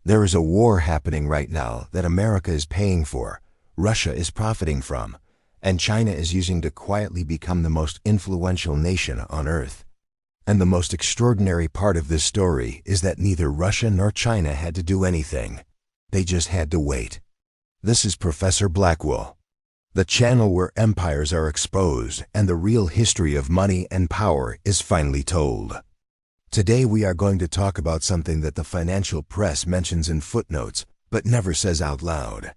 There is a war happening right now that America is paying for, Russia is profiting from, and China is using to quietly become the most influential nation on Earth. And the most extraordinary part of this story is that neither Russia nor China had to do anything. They just had to wait. This is Professor Blackwell, the channel where empires are exposed and the real history of money and power is finally told. Today we are going to talk about something that the financial press mentions in footnotes but never says out loud.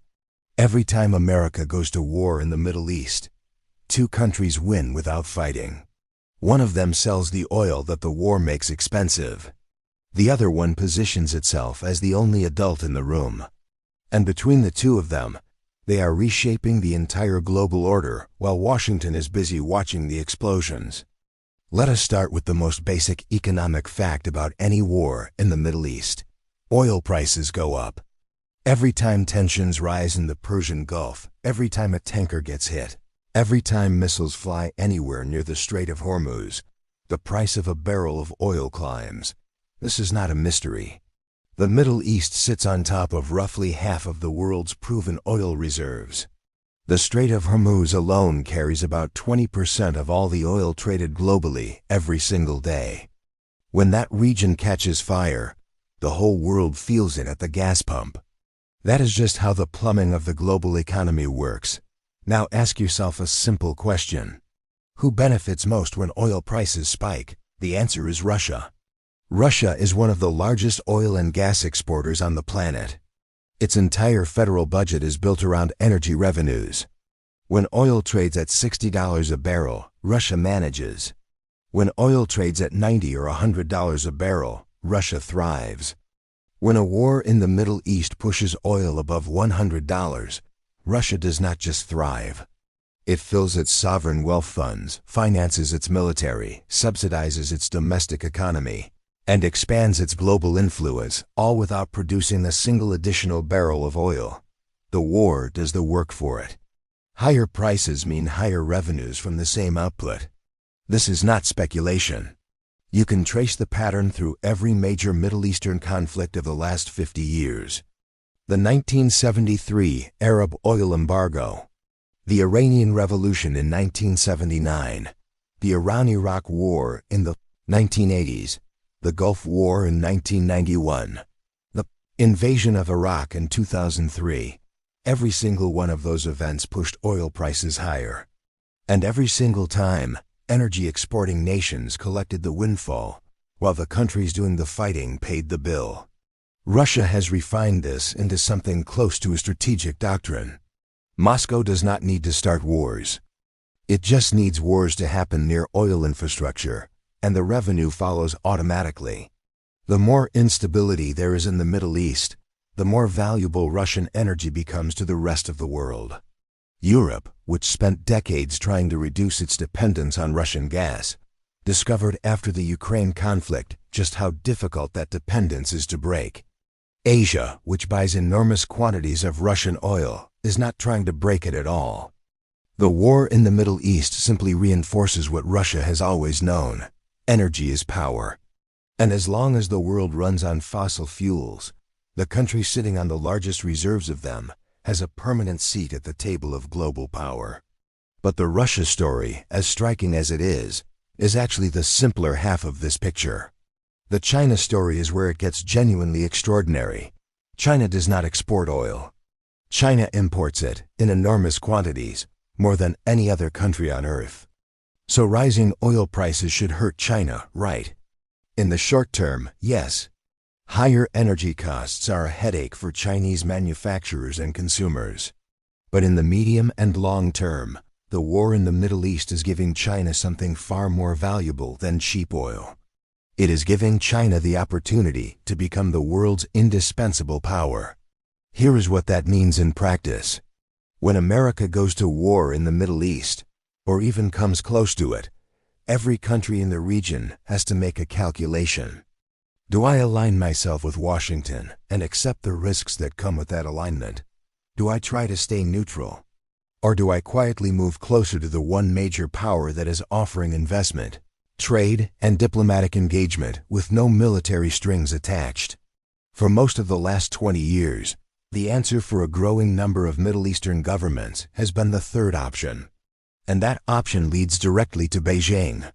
Every time America goes to war in the Middle East, two countries win without fighting. One of them sells the oil that the war makes expensive. The other one positions itself as the only adult in the room. And between the two of them, they are reshaping the entire global order while Washington is busy watching the explosions. Let us start with the most basic economic fact about any war in the Middle East. Oil prices go up. Every time tensions rise in the Persian Gulf, every time a tanker gets hit, every time missiles fly anywhere near the Strait of Hormuz, the price of a barrel of oil climbs. This is not a mystery. The Middle East sits on top of roughly half of the world's proven oil reserves. The Strait of Hormuz alone carries about 20% of all the oil traded globally every single day. When that region catches fire, the whole world feels it at the gas pump. That is just how the plumbing of the global economy works. Now ask yourself a simple question. Who benefits most when oil prices spike? The answer is Russia. Russia is one of the largest oil and gas exporters on the planet. Its entire federal budget is built around energy revenues. When oil trades at $60 a barrel, Russia manages. When oil trades at $90 or $100 a barrel, Russia thrives. When a war in the Middle East pushes oil above $100, Russia does not just thrive. It fills its sovereign wealth funds, finances its military, subsidizes its domestic economy, and expands its global influence, all without producing a single additional barrel of oil. The war does the work for it. Higher prices mean higher revenues from the same output. This is not speculation. You can trace the pattern through every major Middle Eastern conflict of the last 50 years. The 1973 Arab oil embargo, the Iranian Revolution in 1979, the Iran-Iraq War in the 1980s, the Gulf War in 1991, the invasion of Iraq in 2003. Every single one of those events pushed oil prices higher. And every single time, energy exporting nations collected the windfall, while the countries doing the fighting paid the bill. Russia has refined this into something close to a strategic doctrine. Moscow does not need to start wars. It just needs wars to happen near oil infrastructure, and the revenue follows automatically. The more instability there is in the Middle East, the more valuable Russian energy becomes to the rest of the world. Europe, which spent decades trying to reduce its dependence on Russian gas, discovered after the Ukraine conflict just how difficult that dependence is to break. Asia, which buys enormous quantities of Russian oil, is not trying to break it at all. The war in the Middle East simply reinforces what Russia has always known. Energy is power. And as long as the world runs on fossil fuels, the country sitting on the largest reserves of them has a permanent seat at the table of global power. But the Russia story, as striking as it is actually the simpler half of this picture. The China story is where it gets genuinely extraordinary. China does not export oil. China imports it in enormous quantities, more than any other country on Earth. So rising oil prices should hurt China, right? In the short term, yes. Higher energy costs are a headache for Chinese manufacturers and consumers. But in the medium and long term, the war in the Middle East is giving China something far more valuable than cheap oil. It is giving China the opportunity to become the world's indispensable power. Here is what that means in practice. When America goes to war in the Middle East, or even comes close to it, every country in the region has to make a calculation. Do I align myself with Washington and accept the risks that come with that alignment? Do I try to stay neutral? Or do I quietly move closer to the one major power that is offering investment, trade, and diplomatic engagement with no military strings attached? For most of the last 20 years, the answer for a growing number of Middle Eastern governments has been the third option. And that option leads directly to Beijing.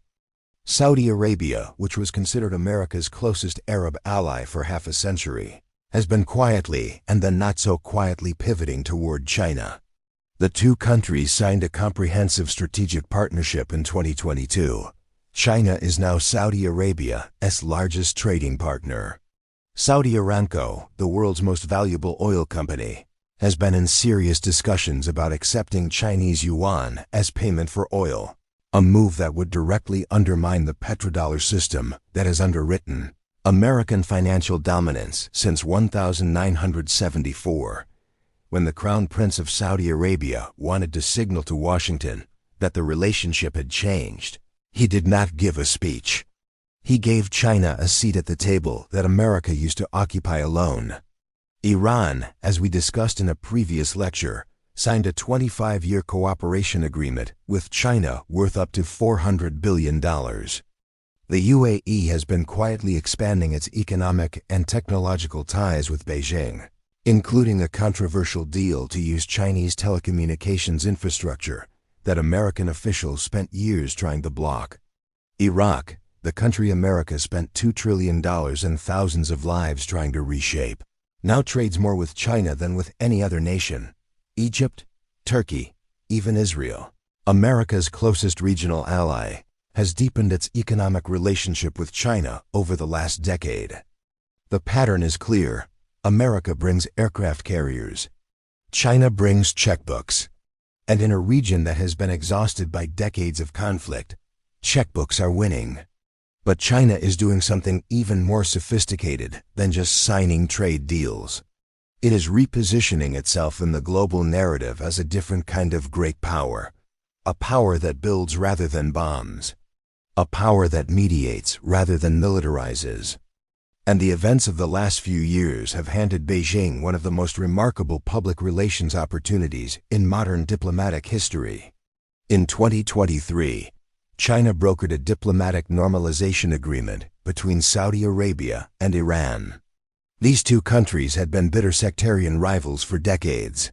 Saudi Arabia, which was considered America's closest Arab ally for half a century, has been quietly and then not so quietly pivoting toward China. The two countries signed a comprehensive strategic partnership in 2022. China is now Saudi Arabia's largest trading partner. Saudi Aramco, the world's most valuable oil company, has been in serious discussions about accepting Chinese yuan as payment for oil, a move that would directly undermine the petrodollar system that has underwritten American financial dominance since 1974, when the Crown Prince of Saudi Arabia wanted to signal to Washington that the relationship had changed. He did not give a speech. He gave China a seat at the table that America used to occupy alone. Iran, as we discussed in a previous lecture, signed a 25-year cooperation agreement with China worth up to $400 billion. The UAE has been quietly expanding its economic and technological ties with Beijing, including a controversial deal to use Chinese telecommunications infrastructure that American officials spent years trying to block. Iraq, the country America spent $2 trillion and thousands of lives trying to reshape, now trades more with China than with any other nation. Egypt, Turkey, even Israel, America's closest regional ally, has deepened its economic relationship with China over the last decade. The pattern is clear. America brings aircraft carriers. China brings checkbooks. And in a region that has been exhausted by decades of conflict, checkbooks are winning. But China is doing something even more sophisticated than just signing trade deals. It is repositioning itself in the global narrative as a different kind of great power, a power that builds rather than bombs, a power that mediates rather than militarizes. And the events of the last few years have handed Beijing one of the most remarkable public relations opportunities in modern diplomatic history. In 2023, China brokered a diplomatic normalization agreement between Saudi Arabia and Iran. These two countries had been bitter sectarian rivals for decades.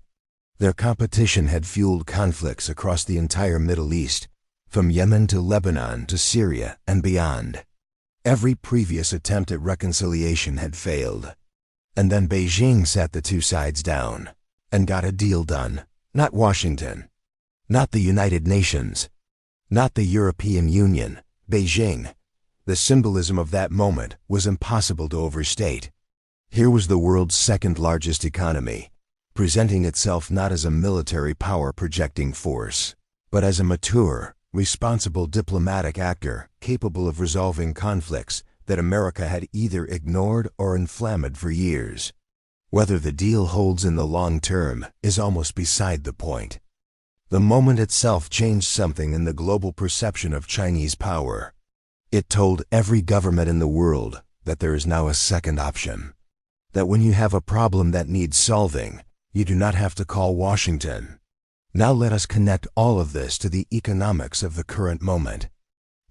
Their competition had fueled conflicts across the entire Middle East, from Yemen to Lebanon to Syria and beyond. Every previous attempt at reconciliation had failed. And then Beijing sat the two sides down and got a deal done. Not Washington, not the United Nations, not the European Union, Beijing. The symbolism of that moment was impossible to overstate. Here was the world's second largest economy, presenting itself not as a military power projecting force, but as a mature, responsible diplomatic actor capable of resolving conflicts that America had either ignored or inflamed for years. Whether the deal holds in the long term is almost beside the point. The moment itself changed something in the global perception of Chinese power. It told every government in the world that there is now a second option. That when you have a problem that needs solving, you do not have to call Washington. Now let us connect all of this to the economics of the current moment.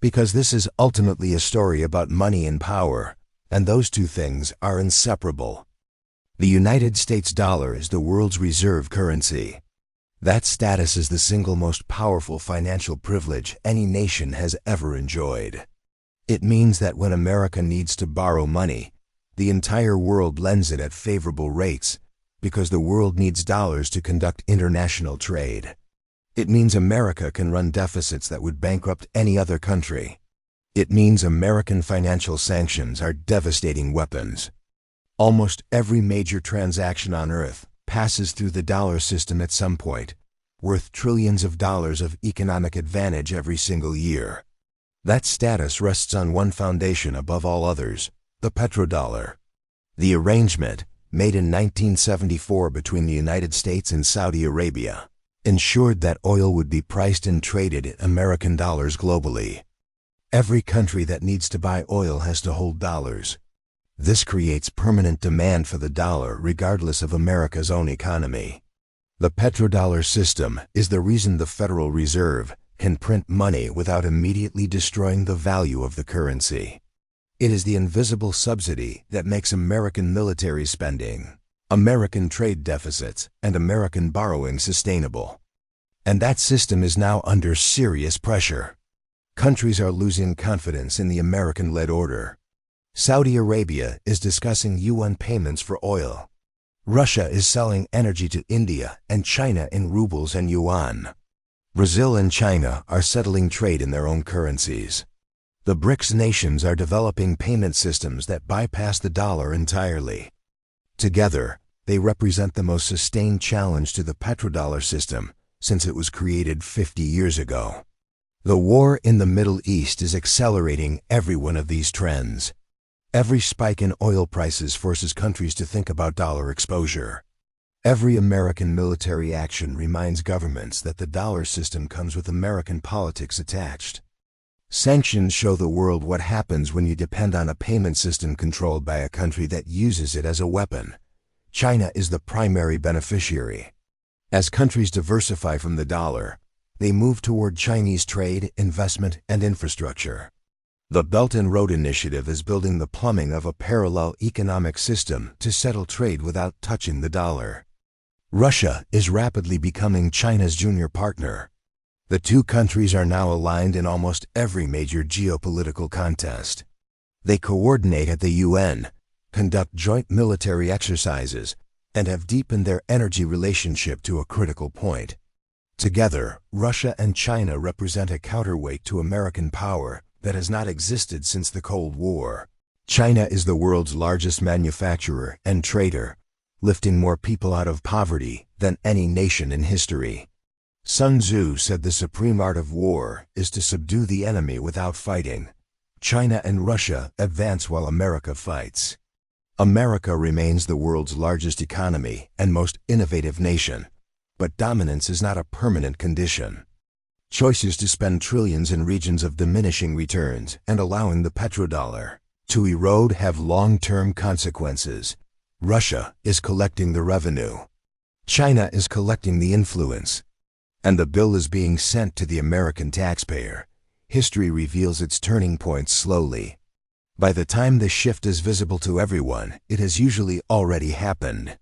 Because this is ultimately a story about money and power, and those two things are inseparable. The United States dollar is the world's reserve currency. That status is the single most powerful financial privilege any nation has ever enjoyed. It means that when America needs to borrow money, the entire world lends it at favorable rates, because the world needs dollars to conduct international trade. It means America can run deficits that would bankrupt any other country. It means American financial sanctions are devastating weapons. Almost every major transaction on Earth passes through the dollar system at some point, worth trillions of dollars of economic advantage every single year. That status rests on one foundation above all others, the petrodollar. The arrangement, made in 1974 between the United States and Saudi Arabia, ensured that oil would be priced and traded in American dollars globally. Every country that needs to buy oil has to hold dollars. This creates permanent demand for the dollar regardless of America's own economy. The petrodollar system is the reason the Federal Reserve can print money without immediately destroying the value of the currency. It is the invisible subsidy that makes American military spending, American trade deficits, and American borrowing sustainable. And that system is now under serious pressure. Countries are losing confidence in the American-led order. Saudi Arabia is discussing Yuan payments for oil. Russia is selling energy to India and China in rubles and yuan. Brazil and China are settling trade in their own currencies. The BRICS nations are developing payment systems that bypass the dollar entirely. Together, they represent the most sustained challenge to the petrodollar system since it was created 50 years ago. The war in the Middle East is accelerating every one of these trends. Every spike in oil prices forces countries to think about dollar exposure. Every American military action reminds governments that the dollar system comes with American politics attached. Sanctions show the world what happens when you depend on a payment system controlled by a country that uses it as a weapon. China is the primary beneficiary. As countries diversify from the dollar, they move toward Chinese trade, investment, and infrastructure. The Belt and Road Initiative is building the plumbing of a parallel economic system to settle trade without touching the dollar. Russia is rapidly becoming China's junior partner. The two countries are now aligned in almost every major geopolitical contest. They coordinate at the UN, conduct joint military exercises, and have deepened their energy relationship to a critical point. Together, Russia and China represent a counterweight to American power that has not existed since the Cold War. China is the world's largest manufacturer and trader, lifting more people out of poverty than any nation in history. Sun Tzu said the supreme art of war is to subdue the enemy without fighting. China and Russia advance while America fights. America remains the world's largest economy and most innovative nation, but dominance is not a permanent condition. Choices to spend trillions in regions of diminishing returns and allowing the petrodollar to erode have long-term consequences. Russia is collecting the revenue. China is collecting the influence. And the bill is being sent to the American taxpayer. History reveals its turning points slowly. By the time the shift is visible to everyone, it has usually already happened.